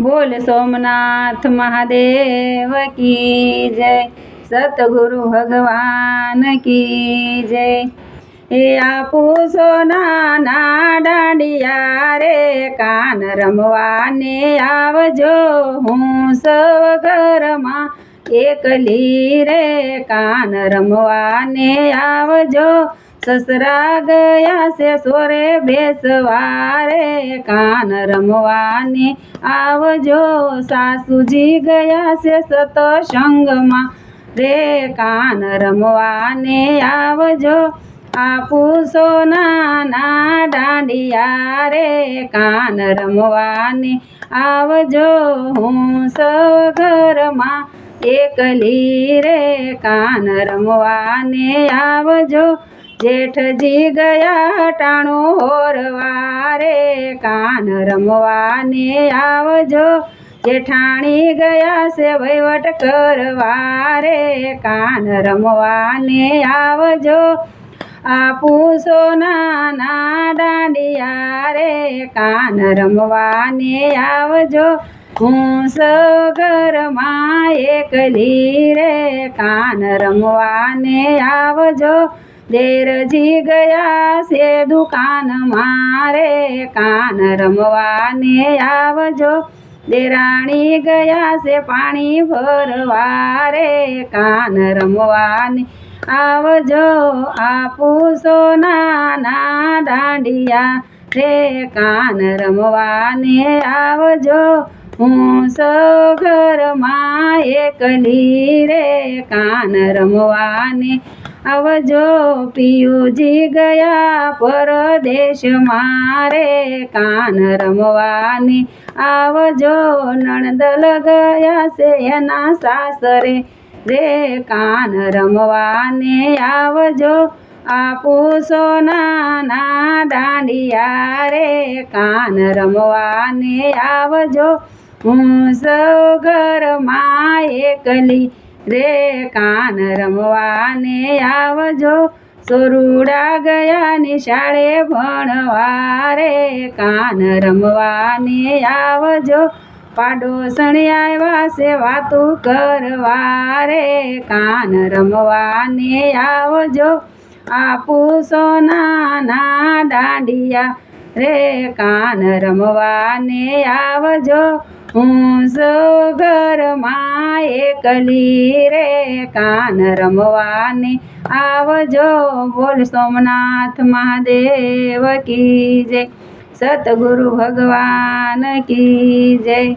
बोल सोमनाथ महादेव की जय। सतगुरु भगवान की जय। हे आपू सोनाना दांडिया रे कान रमवाने आवजो। हूँ सव घरमा एकली रे कान रमवाने आवजो। ससरा गया से सोरे बेसवारे कान रमवाने आवजो। सासूजी गया से सतसंगमा रे कान रमवाने आवजो। आपू सोनाना दांडिया रे कान रमवाने आवजो। हूँ सौ घरमा एकली रे कान रमवाने आवजो। जेठजी गया टाणो होरवारे कान रमवाने आवजो। जेठाणी गया से वहीवट करवारे कान रमवाने आवजो। आपू सोनाना दांडिया रे कान रमवाने आवजो। हूँ सौ घरमा एकली रे कान रमवाने आवजो। देरजी गया से दुकान मारे कान रमवाने आवजो। देराणी गया से पानी भरवारे कान रमवाने आवजो। आपू सोनाना दांडिया रे कान रमवाने आवजो। हूँ सौ घरमा एकली रे कान रमवाने आवजो। पियूजी गया परदेश मारे कान रमवाने आवजो। नणदल गया से एना सासरे रे कान रमवाने आवजो। आपू सोनाना दांडिया रे कान रमवाने आवजो। हूँ सौ घरमा एकली रे कान रमवाने आवजो। सोरुड़ा गया निशाळे भणवारे कान रमवाने आवजो। पाडोसणी आव्या से वातू करवारे कान रमवाने आवजो। आपू सोनाना दांडिया रे कान रमवाने आवजो। हूँ सौ घरमा एकली रे कान रमवाने आवजो। बोल सोमनाथ महादेव की जय। सतगुरु भगवान की जय।